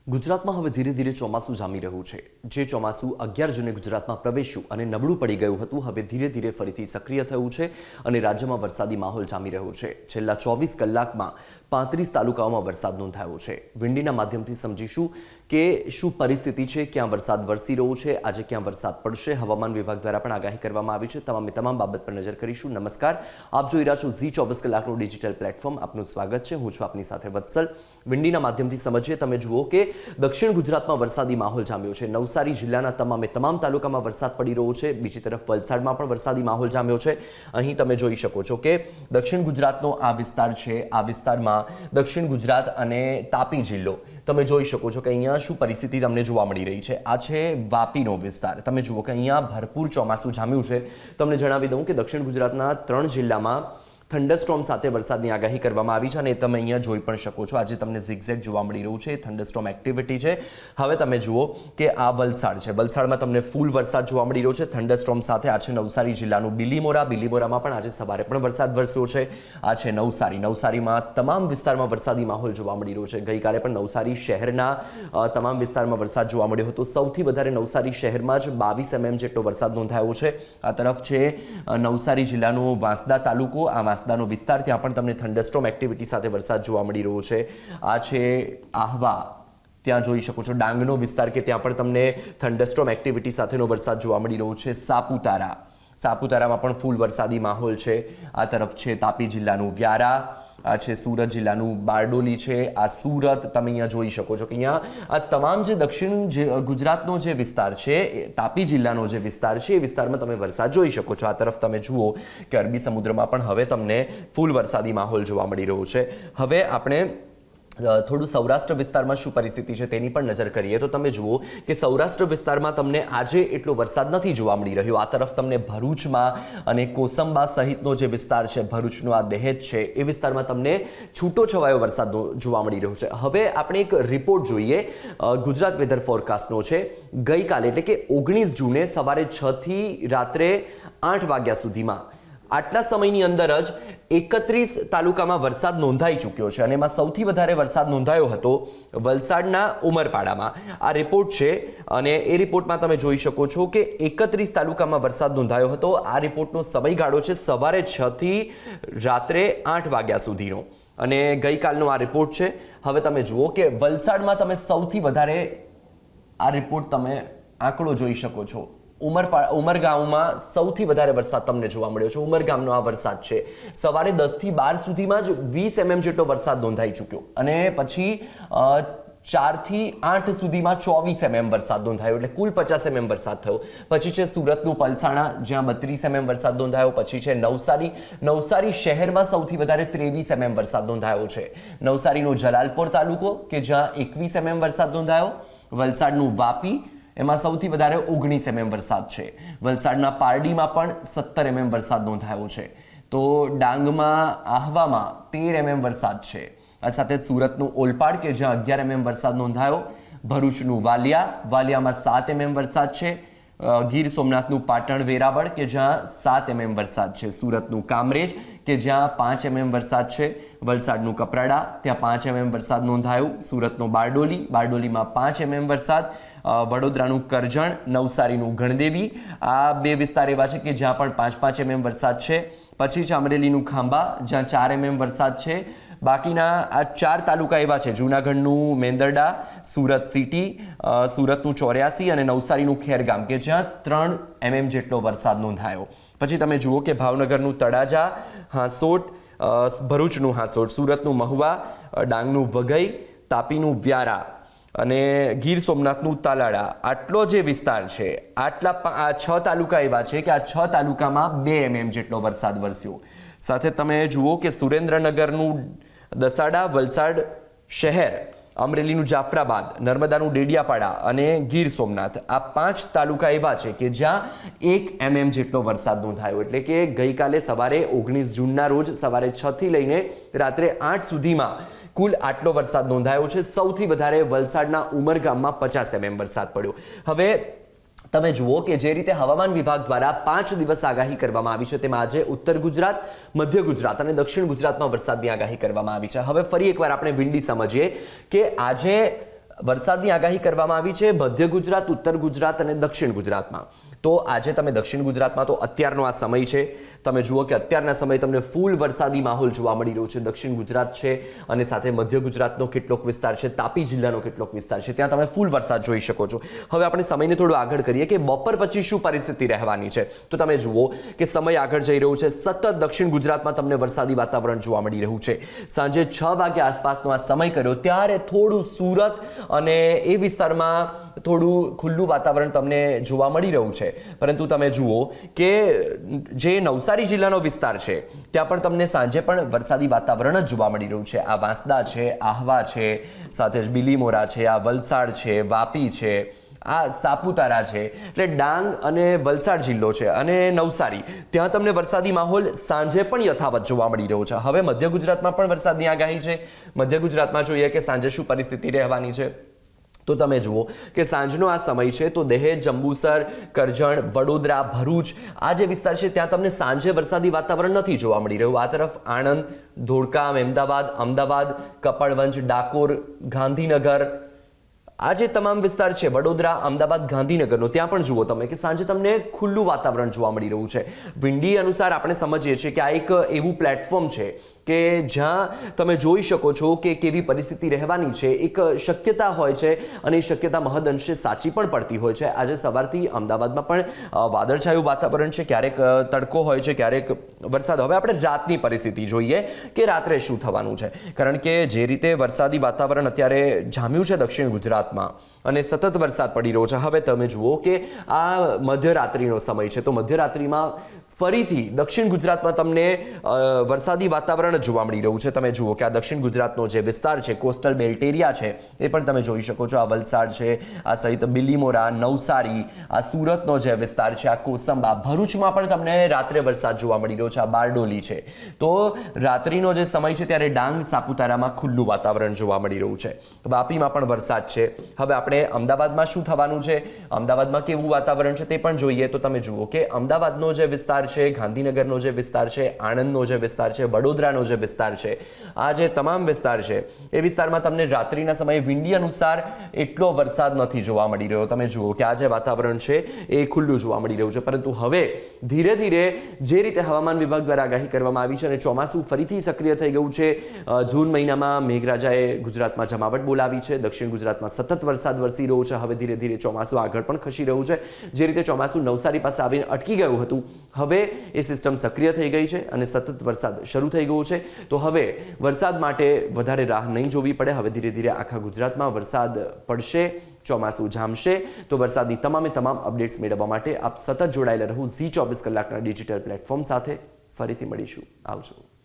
ગુજરાતમાં હવે ધીરે ધીરે ચોમાસું જામી રહ્યું છે। જે ચોમાસું 11 જૂને ગુજરાતમાં પ્રવેશ્યું અને નબળું પડી ગયું હતું, હવે ધીરે ધીરે ફરીથી સક્રિય થયું છે અને રાજ્યમાં વરસાદી માહોલ જામી રહ્યો છે। છેલ્લા 24 કલાકમાં 35 તાલુકાઓમાં વરસાદ નોંધાયો છે। વિંડીના માધ્યમથી સમજીશું કે શું પરિસ્થિતિ છે, ક્યાં વરસાદ વરસી રહ્યો છે, આજે ક્યાં વરસાદ પડશે। હવામાન વિભાગ દ્વારા પણ આગાહી કરવામાં આવી છે। તમામ બાબત પર નજર કરીશું। નમસ્કાર, આપ જોઈ રહ્યા છો ઝી 24 કલાકનું ડિજિટલ પ્લેટફોર્મ। આપનું સ્વાગત છે। હું છું આપની સાથે વત્સલ। વિંડીના માધ્યમથી સમજીએ। તમે જુઓ કે દક્ષિણ ગુજરાતમાં વરસાદી માહોલ જામ્યો છે। નવસારી જિલ્લાના તમામ તાલુકામાં વરસાદ પડી રહ્યો છે। બીજી તરફ વલસાડમાં પણ વરસાદી માહોલ જામ્યો છે। અહીં તમે જોઈ શકો છો કે દક્ષિણ ગુજરાતનો આ વિસ્તાર છે। આ વિસ્તારમાં દક્ષિણ ગુજરાત અને તાપી જિલ્લો તમે જોઈ શકો છો કે અહીંયા શું પરિસ્થિતિ તમને જોવા મળી રહી છે। આ છે વાપીનો વિસ્તાર। તમે જુઓ કે અહીંયા ભરપૂર ચોમાસું જામ્યું છે। તમને જણાવી દઉં કે દક્ષિણ ગુજરાતના 3 જિલ્લામાં થંડરસ્ટોર્મ સાથે વરસાદની આગાહી કરવામાં આવી છે અને તમે અહીંયા જોઈ પણ શકો છો। આજે તમને ઝિગઝેગ જોવા મળી રહ્યું છે, થંડરસ્ટોર્મ એક્ટિવિટી છે। હવે તમે જુઓ કે આ વલસાડ છે। વલસાડમાં તમને ફૂલ વરસાદ જોવા મળી રહ્યો છે થંડરસ્ટોર્મ સાથે। આ છે નવસારી જિલ્લાનું બિલીમોરામાં પણ આજે સવારે પણ વરસાદ વરસ્યો છે। આ છે નવસારીમાં તમામ વિસ્તારમાં વરસાદી માહોલ જોવા મળી રહ્યો છે। ગઈકાલે પણ નવસારી શહેરના તમામ વિસ્તારમાં વરસાદ જોવા મળ્યો હતો। સૌથી વધારે નવસારી શહેરમાં જ 22 mm જેટલો વરસાદ નોંધાયો છે। આ તરફ છે નવસારી જિલ્લાનો વાંસદા તાલુકો, આ વાંસદાનો વિસ્તાર, ત્યાં પણ તમને થંડરસ્ટોર્મ એક્ટિવિટી સાથે વરસાદ જોવા મળી રહ્યો છે। આ છે આહવા, ત્યાં જોઈ શકો છો ડાંગનો વિસ્તાર કે ત્યાં પણ તમને થંડરસ્ટોર્મ એક્ટિવિટી સાથેનો વરસાદ જોવા મળી રહ્યો છે। સાપુતારામાં પણ ફૂલ વરસાદી માહોલ છે। આ તરફ છે તાપી જિલ્લાનું વ્યારા, આ છે સુરત જિલ્લાનું બારડોલી છે। આ સુરત તમે અહીંયા જોઈ શકો છો કે અહીંયા આ તમામ જે દક્ષિણ ગુજરાતનો જે વિસ્તાર છે, તાપી જિલ્લાનો જે વિસ્તાર છે, એ વિસ્તારમાં તમે વરસાદ જોઈ શકો છો। આ તરફ તમે જુઓ કે અરબી સમુદ્રમાં પણ હવે તમને ફૂલ વરસાદી માહોલ જોવા મળી રહ્યો છે। હવે આપણે થોડું સૌરાષ્ટ્ર વિસ્તારમાં શું પરિસ્થિતિ છે તેની પણ નજર કરીએ તો તમે જુઓ કે સૌરાષ્ટ્ર વિસ્તારમાં તમને આજે એટલો વરસાદ નથી જોવા મળી રહ્યો। આ તરફ તમને ભરૂચમાં અને કોસંબા સહિતનો જે વિસ્તાર છે, ભરૂચનો આ દહેજ છે, એ વિસ્તારમાં તમને છૂટો છવાયો વરસાદ જોવા મળી રહ્યો છે। હવે આપણે એક રિપોર્ટ જોઈએ ગુજરાત વેધર ફોરકાસ્ટનો છે। ગઈકાલે એટલે કે 19 જૂને સવારે 6 થી રાત્રે 8 વાગ્યા સુધીમાં આટલા સમયની અંદર જ 31 તાલુકામાં વરસાદ નોંધાઈ ચૂક્યો છે અને એમાં સૌથી વધારે વરસાદ નોંધાયો હતો વલસાડના ઉમરપાડામાં। આ રિપોર્ટ છે અને એ રિપોર્ટમાં તમે જોઈ શકો છો કે 31 તાલુકામાં વરસાદ નોંધાયો હતો। આ રિપોર્ટનો સમયગાળો છે સવારે 6 થી રાત્રે 8 વાગ્યા સુધીનો અને ગઈકાલનો આ રિપોર્ટ છે। હવે તમે જુઓ કે વલસાડમાં તમે સૌથી વધારે આ રિપોર્ટ તમે આંકડો જોઈ શકો છો। ઉમરગામમાં સૌથી વધારે વરસાદ તમને જોવા મળ્યો છે। ઉમરગામનો આ વરસાદ છે સવારે 10 થી 12 સુધીમાં જ 20 mm જેટલો વરસાદ નોંધાઈ ચૂક્યો અને પછી 4 થી 8 સુધીમાં 24 mm વરસાદ નોંધાયો, એટલે કુલ 50 mm વરસાદ થયો। પછી છે સુરતનું પલસાણા, જ્યાં 32 mm વરસાદ નોંધાયો। પછી છે નવસારી શહેરમાં સૌથી વધારે 23 mm વરસાદ નોંધાયો છે। નવસારીનો જલાલપોર તાલુકો કે જ્યાં 21 mm વરસાદ નોંધાયો। વલસાડનું વાપી, એમાં સૌથી વધારે 19 mm વરસાદ છે। વલસાડના પારડીમાં પણ 17 mm વરસાદ નોંધાયો છે। તો ડાંગમાં આહવામાં 13 mm વરસાદ છે। આ સાથે સુરતનું ઓલપાડ કે જ્યાં 11 mm વરસાદ નોંધાયો। ભરૂચનું વાલિયામાં 7 mm વરસાદ છે। ગીર સોમનાથનું પાટણ વેરાવળ કે જ્યાં 7 mm વરસાદ છે। સુરતનું કામરેજ કે જ્યાં 5 mm વરસાદ છે। વલસાડનું કપરાડા, ત્યાં 5 mm વરસાદ નોંધાયો। સુરતનો બારડોલીમાં 5 mm વરસાદ। વડોદરાનું કરજણ, નવસારીનું ગણદેવી, આ બે વિસ્તાર એવા છે કે જ્યાં પણ 5-5 mm વરસાદ છે। પછી છે અમરેલીનું ખાંભા, જ્યાં 4 mm વરસાદ છે। બાકીના આ 4 તાલુકા એવા છે, જૂનાગઢનું મેંદરડા, સુરત સિટી, સુરતનું 84 અને નવસારીનું ખેરગામ કે જ્યાં 3 mm જેટલો વરસાદ નોંધાયો। પછી તમે જુઓ કે ભાવનગરનું તળાજા, હાંસોટ, ભરૂચનું હાંસોટ, સુરતનું મહુવા, ડાંગનું વઘઈ, તાપીનું વ્યારા અને ગીર સોમનાથનું તાલાળા, આટલો જે વિસ્તાર છે, આ 6 તાલુકા એવા છે કે આ 6 તાલુકામાં 2 mm જેટલો વરસાદ વરસ્યો। સાથે તમે જુઓ કે સુરેન્દ્રનગરનું દસાડા, વલસાડ શહેર, અમરેલીનું જાફરાબાદ, નર્મદાનું ડેડિયાપાડા અને ગીર સોમનાથ, આ 5 તાલુકા એવા છે કે જ્યાં 1 mm જેટલો વરસાદ નોંધાયો। એટલે કે ગઈકાલે સવારે 19 જૂનના રોજ સવારે 6 થી લઈને રાત્રે 8 સુધીમાં કુલ આટલો વરસાદ નોંધાયો છે। સૌથી વધારે વલસાડના ઉમરગામમાં 50 mm વરસાદ પડ્યો। હવે તમે જુઓ કે જે રીતે હવામાન વિભાગ દ્વારા 5 દિવસ આગાહી કરવામાં આવી છે, તેમાં આજે ઉત્તર ગુજરાત, મધ્ય ગુજરાત અને દક્ષિણ ગુજરાતમાં વરસાદની આગાહી કરવામાં આવી છે। હવે ફરી એકવાર આપણે વિંડી સમજીએ કે આજે વરસાદની આગાહી કરવામાં આવી છે મધ્ય ગુજરાત, ઉત્તર ગુજરાત અને દક્ષિણ ગુજરાતમાં. તો આજે તમે દક્ષિણ ગુજરાતમાં તો અત્યારનો આ સમય છે, તમે જુઓ કે અત્યારના સમયે તમને ફૂલ વરસાદી માહોલ જોવા મળી રહ્યો છે. દક્ષિણ ગુજરાત છે અને સાથે મધ્ય ગુજરાતનો કેટલોક વિસ્તાર છે, તાપી જિલ્લાનો કેટલોક વિસ્તાર છે, ત્યાં તમે ફૂલ વરસાદ જોઈ શકો છો. હવે આપણે સમયને થોડું આગળ કરીએ કે બપોર પછી શું પરિસ્થિતિ રહેવાની છે. તો તમે જુઓ કે સમય આગળ જઈ રહ્યો છે. સતત દક્ષિણ ગુજરાતમાં તમને વરસાદી વાતાવરણ જોવા મળી રહ્યું છે. સાંજે 6 વાગ્યા આસપાસનો આ સમય કર્યો ત્યારે થોડું સુરત અને એ વિસ્તારમાં થોડું ખુલ્લું વાતાવરણ તમને જોવા મળી રહ્યું છે. પરંતુ તમે જુઓ કે જે નવસારી જિલ્લાનો વિસ્તાર છે ત્યાં પણ તમને સાંજે પણ વરસાદી વાતાવરણ જ જોવા મળી રહ્યું છે. આ વાંસદા છે, આહવા છે, સાથે જ બિલીમોરા છે, આ વલસાડ છે, વાપી છે, આ સાપુતારા છે, એટલે ડાંગ અને વલસાડ જિલ્લો છે અને નવસારી, ત્યાં તમને વરસાદી માહોલ સાંજે પણ યથાવત જોવા મળી રહ્યો છે. હવે મધ્ય ગુજરાતમાં પણ વરસાદની આગાહી છે. મધ્ય ગુજરાતમાં જોઈએ કે સાંજે શું પરિસ્થિતિ રહેવાની છે. તો તમે જુઓ કે સાંજનો આ સમય છે તો દહેજ, જંબુસર, કરજણ, વડોદરા, ભરૂચ આ જે વિસ્તાર છે ત્યાં તમને સાંજે વરસાદી વાતાવરણ નથી જોવા મળી રહ્યું. આ તરફ આણંદ, ધોળકા, અમદાવાદ, કપડવંજ, ડાકોર, ગાંધીનગર, આ જે તમામ વિસ્તાર છે વડોદરા, અમદાવાદ, ગાંધીનગરનો, ત્યાં પણ જુઓ તમે કે સાંજે તમને ખુલ્લું વાતાવરણ જોવા મળી રહ્યું છે. વિંડી અનુસાર આપણે સમજીએ છીએ કે આ એક એવું પ્લેટફોર્મ છે કે જ્યાં તમે જોઈ શકો છો કે કેવી પરિસ્થિતિ રહેવાની છે. એક શક્યતા હોય છે અને એ શક્યતા મહદઅંશે સાચી પણ પડતી હોય છે. આજે સવારથી અમદાવાદમાં પણ વાદળછાયું વાતાવરણ છે, ક્યારેક તડકો હોય છે, ક્યારેક વરસાદ. હવે આપણે રાતની પરિસ્થિતિ જોઈએ કે રાત્રે શું થવાનું છે, કારણ કે જે રીતે વરસાદી વાતાવરણ અત્યારે જામ્યું છે દક્ષિણ ગુજરાત અને સતત વરસાદ પડી રહ્યો છે. હવે તમે જુઓ કે આ મધ્યરાત્રિનો સમય છે તો મધ્યરાત્રિમાં ફરીથી દક્ષિણ ગુજરાતમાં તમને વરસાદી વાતાવરણ જોવા મળી રહ્યું છે. તમે જુઓ કે આ દક્ષિણ ગુજરાતનો જે વિસ્તાર છે, કોસ્ટલ બેલ્ટ એરિયા છે, એ પણ તમે જોઈ શકો છો. આ વલસાડ છે, આ સહિત બિલીમોરા, નવસારી, આ સુરતનો જે વિસ્તાર છે, આ કોસંબા, ભરૂચમાં પણ તમને રાત્રે વરસાદ જોવા મળી રહ્યો છે. આ બારડોલી છે. તો રાત્રિનો જે સમય છે ત્યારે ડાંગ, સાપુતારામાં ખુલ્લું વાતાવરણ જોવા મળી રહ્યું છે. વાપીમાં પણ વરસાદ છે. હવે આપણે અમદાવાદમાં શું થવાનું છે, અમદાવાદમાં કેવું વાતાવરણ છે તે પણ જોઈએ. તો તમે જુઓ કે અમદાવાદનો જે વિસ્તાર છે, ગાંધીનગરનો જે વિસ્તાર છે, આણંદનો જે વિસ્તાર છે, વડોદરાનો જે વિસ્તાર છે, આ જે તમામ વિસ્તાર છે એ વિસ્તારમાં તમને રાત્રિના સમયે વિંડી અનુસાર એટલો વરસાદ નથી જોવા મળી રહ્યો. તમે જુઓ કે આ જે વાતાવરણ છે એ ખુલ્લું જોવા મળી રહ્યું છે. પરંતુ હવે ધીરે ધીરે જે રીતે હવામાન વિભાગ દ્વારા આગાહી કરવામાં આવી છે અને ચોમાસું ફરીથી સક્રિય થઈ ગયું છે. જૂન મહિનામાં મેઘરાજાએ ગુજરાતમાં જમાવટ બોલાવી છે. દક્ષિણ ગુજરાતમાં સતત વરસાદ વરસી રહ્યો છે. હવે ધીરે ધીરે ચોમાસું આગળ પણ ખસી રહ્યું છે. જે રીતે ચોમાસું નવસારી પાસે આવીને અટકી ગયું હતું, હવે એ સિસ્ટમ સક્રિય થઈ ગઈ છે અને સતત વરસાદ શરૂ થઈ ગયો છે. તો હવે વરસાદ માટે વધારે રાહ નહીં જોવી પડે. હવે ધીરે ધીરે આખા ગુજરાતમાં વરસાદ પડશે, ચોમાસું જામશે. તો વરસાદની તમામે તમામ અપડેટ્સ મેળવવા માટે આપ સતત જોડાયેલા રહો ઝી 24 કલાકના ડિજિટલ પ્લેટફોર્મ સાથે. ફરીથી મળીશું. આવજો.